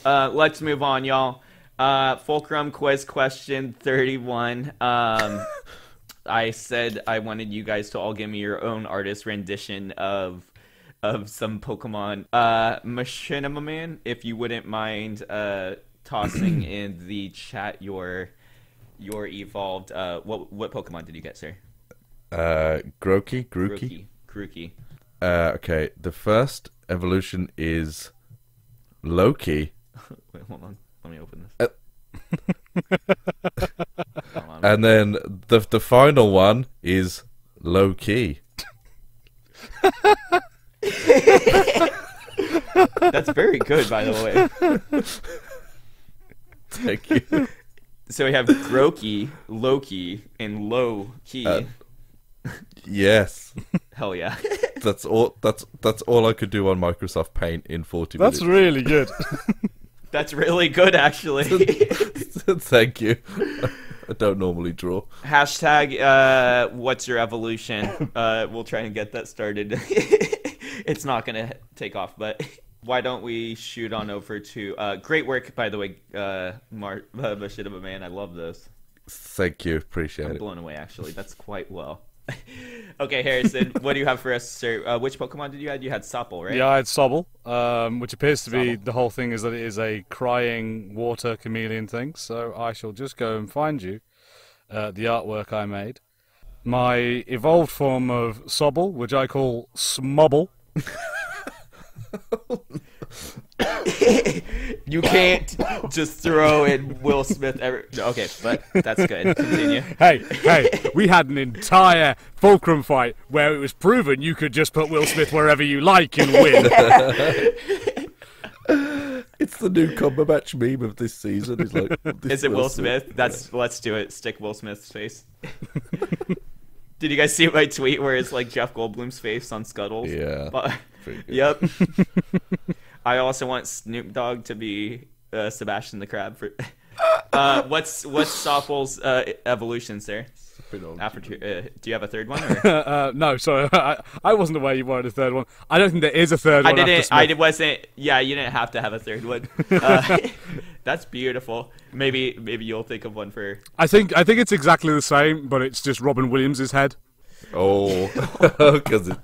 A: Let's move on, y'all. Fulcrum quiz question 31. I said I wanted you guys to all give me your own artist rendition of some Pokemon. Machinima Man, if you wouldn't mind tossing in the chat your evolved. What Pokemon did you get, sir?
B: Grookey. Okay, the first evolution is Loki.
A: Wait, hold on. Let me open this.
B: And then the final one is Low Key.
A: That's very good, by the way.
B: Thank you.
A: So we have Grookey, Loki, and Low Key.
B: Yes.
A: Hell yeah.
B: That's all I could do on Microsoft Paint in 40 minutes.
D: That's really good.
A: That's really good, actually.
B: Thank you. I don't normally draw.
A: Hashtag, what's your evolution? We'll try and get that started. It's not going to take off, but why don't we shoot on over to... great work, by the way, Machinima Man. I love this.
B: Thank you. Appreciate it.
A: I'm blown away, actually. That's quite well. Okay, Harrison, what do you have for us, sir? Which Pokemon did you have? You had Soppel, right?
D: Yeah, I had Sobble, which appears to be the whole thing is that it is a crying water chameleon thing. So I shall just go and find you the artwork I made. My evolved form of Sobble, which I call Smobble.
A: You can't just throw in Will Smith. Okay, but that's good. Continue.
D: Hey, we had an entire Fulcrum fight where it was proven you could just put Will Smith wherever you like and win.
B: It's the new Cumberbatch meme of this season. It's like,
A: is it Will Smith? Let's do it. Stick Will Smith's face. Did you guys see my tweet where it's like Jeff Goldblum's face on Scuttles?
B: Yeah.
A: Yep. I also want Snoop Dogg to be Sebastian the Crab. What's Soppel's evolution, sir? Do you have a third one? Or?
D: No, sorry. I wasn't aware you wanted a third one. I don't think there is a third one.
A: I wasn't. Yeah, you didn't have to have a third one. That's beautiful. Maybe you'll think of one for.
D: I think it's exactly the same, but it's just Robin Williams' head.
B: Oh, because it's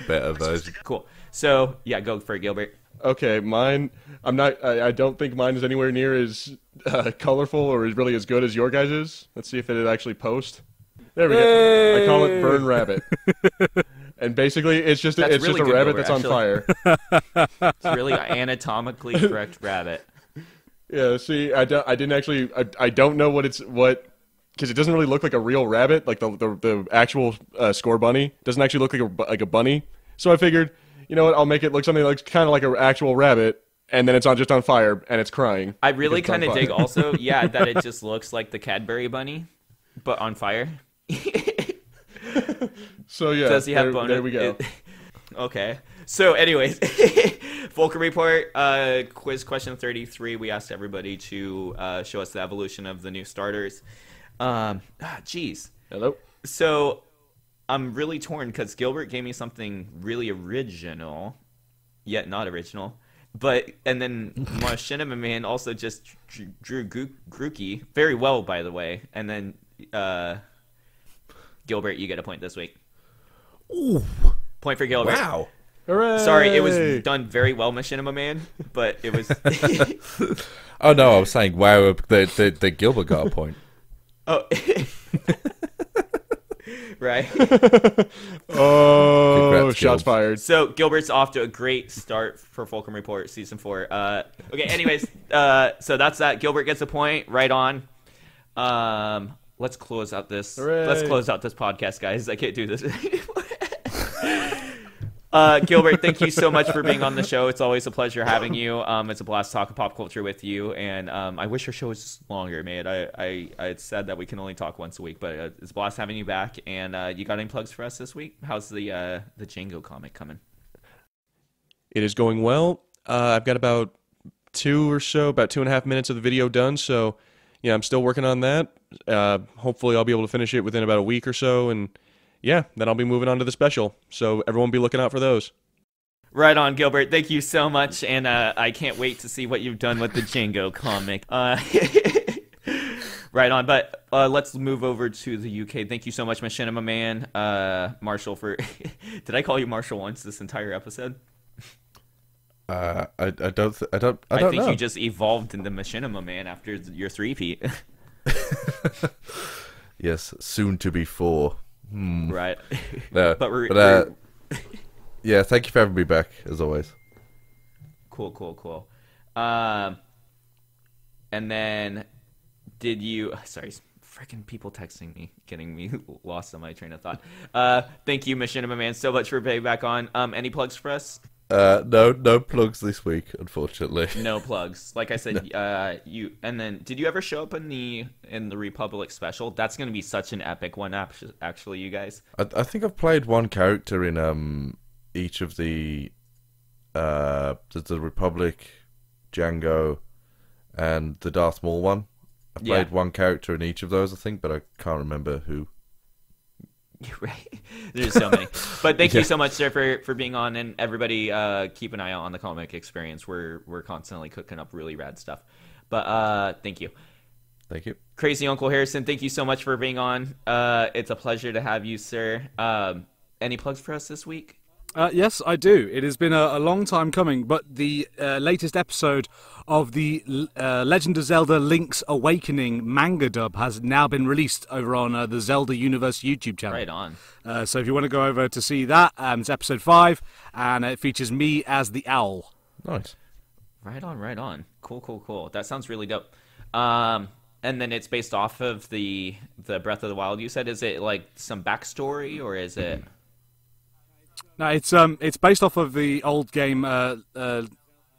B: better version.
A: Cool. So yeah, go for it, Gilbert.
C: Okay, mine. I don't think mine is anywhere near as colorful or is really as good as your guys' is. Let's see if it actually posts. There we go. I call it Burn Rabbit. And basically, it's just a
A: good,
C: rabbit
A: Gilbert,
C: that's on fire.
A: It's really an anatomically correct rabbit.
C: Yeah, see, I don't know because it doesn't really look like a real rabbit, like the actual score bunny doesn't actually look like a bunny. So I figured, you know what, I'll make it look something that looks kind of like an actual rabbit, and then it's just on fire and it's crying.
A: I really kind of dig also, that it just looks like the Cadbury bunny, but on fire.
C: So yeah,
A: does he have bonus?
C: There we go.
A: Okay. So, anyways, Fulcrum Report, quiz question 33. We asked everybody to show us the evolution of the new starters. Jeez.
C: Hello.
A: So, I'm really torn because Gilbert gave me something really original, yet not original. And then Machinima Man also just drew Grookey very well, by the way. And then Gilbert, you get a point this week.
B: Ooh.
A: Point for Gilbert.
B: Wow.
C: Hooray!
A: Sorry, it was done very well, Machinima Man, but it was...
B: Oh, no, I was saying, wow, that Gilbert got a point.
A: Oh. Right.
C: Oh,
B: Congrats,
C: shots
B: Gil.
C: fired.
A: So Gilbert's off to a great start for Fulcrum Report Season 4. Okay, anyways, so that's that. Gilbert gets a point. Right on. Let's close out this.
C: Hooray.
A: Let's close out this podcast, guys. I can't do this anymore. Gilbert, thank you so much for being on the show. It's always a pleasure having you. It's a blast to talk pop culture with you, and I wish our show was longer, man. It's sad that we can only talk once a week, but it's a blast having you back. And you got any plugs for us this week? How's the Django comic coming?
C: It is going well. I've got about 2.5 minutes of the video done, so yeah, I'm still working on that. Hopefully I'll be able to finish it within about a week or so, and yeah, then I'll be moving on to the special. So everyone be looking out for those.
A: Right on, Gilbert. Thank you so much, and I can't wait to see what you've done with the Django comic. Right on, but let's move over to the UK. Thank you so much, Machinima Man, Marshall, for... Did I call you Marshall once this entire episode?
B: I don't
A: I think
B: know.
A: you just evolved into Machinima Man after your three-peat.
B: Yes, soon to be 4.
A: Right.
B: No,
A: but
B: yeah, thank you for having me back, as always.
A: Cool. And then did you... Sorry, freaking people texting me, getting me lost on my train of thought. Thank you, Machinima Man, so much for being back on. Any plugs for us?
B: No plugs this week, unfortunately.
A: No plugs. Like I said, you. And then, did you ever show up in the Republic special? That's going to be such an epic one, actually, you guys.
B: I think I've played one character in each of the Republic, Django, and the Darth Maul one. I played one character in each of those, I think, but I can't remember who.
A: Right. There's so many. But thank you so much, sir, for being on, and everybody keep an eye out on the comic experience. We're constantly cooking up really rad stuff. But thank you.
B: Thank you.
A: Crazy Uncle Harrison, thank you so much for being on. It's a pleasure to have you, sir. Any plugs for us this week?
D: Yes, I do. It has been a long time coming, but the latest episode of the Legend of Zelda Link's Awakening manga dub has now been released over on the Zelda Universe YouTube channel.
A: Right on.
D: So if you want to go over to see that, it's episode 5, and it features me as the owl.
B: Nice.
A: Right on. Cool. That sounds really dope. And then it's based off of the Breath of the Wild, you said. Is it like some backstory, or is it...
D: No, it's based off of the old game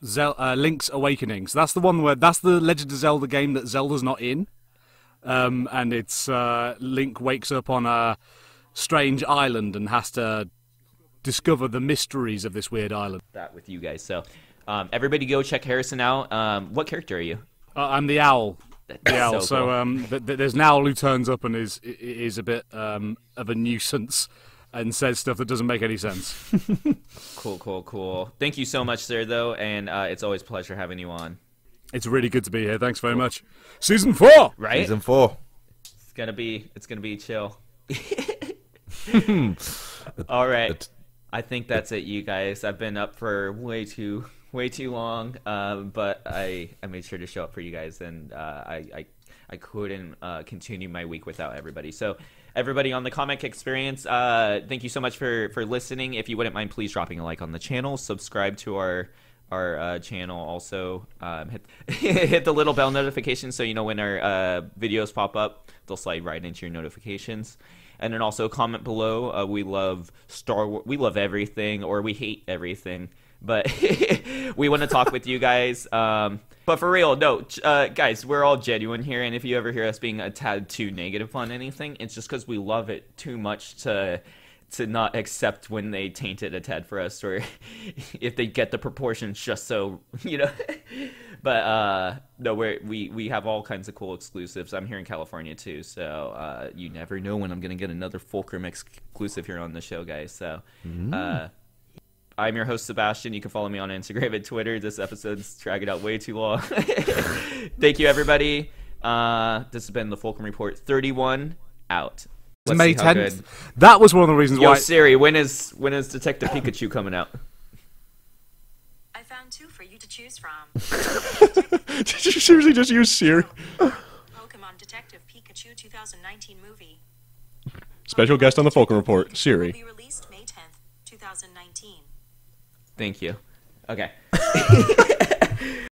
D: Link's Awakening. So that's the one that's the Legend of Zelda game that Zelda's not in, and it's Link wakes up on a strange island and has to discover the mysteries of this weird island.
A: That with you guys. So everybody go check Harrison out. What character are you?
D: I'm the owl. The owl.
A: So
D: cool. There's an owl who turns up and is a bit of a nuisance and says stuff that doesn't make any sense.
A: Cool. Thank you so much, sir, though, and it's always a pleasure having you on.
D: It's really good to be here. Thanks very much. Season 4!
A: Right?
B: Season 4.
A: It's gonna be chill. All right. I think that's it, you guys. I've been up for way too long, but I made sure to show up for you guys, and I couldn't continue my week without everybody. So everybody on the comic experience, thank you so much for listening. If you wouldn't mind, please dropping a like on the channel, subscribe to our channel. Also, hit the little bell notification so you know when our videos pop up. They'll slide right into your notifications. And then also comment below. We love Star Wars. We love everything, or we hate everything. But we want to talk with you guys. But for real, no, guys, we're all genuine here. And if you ever hear us being a tad too negative on anything, it's just because we love it too much to not accept when they taint it a tad for us, or if they get the proportions just so, you know. But no, we have all kinds of cool exclusives. I'm here in California too, so you never know when I'm gonna get another Fulcrum exclusive here on the show, guys. So I'm your host, Sebastian. You can follow me on Instagram and Twitter. This episode's dragging out way too long. Thank you, everybody. This has been the Fulcrum Report 31 out. Let's
D: May
A: see how
D: 10th.
A: good.
D: That was one of the reasons
A: Yo,
D: why.
A: Siri, when is Detective Pikachu coming out?
E: I found 2 for you to choose from.
C: Did you seriously just use Siri?
E: Pokemon Detective Pikachu 2019 movie.
C: Special guest on the Fulcrum Report,
E: Will
C: Siri.
E: be released May 10th, 2019.
A: Thank you. Okay.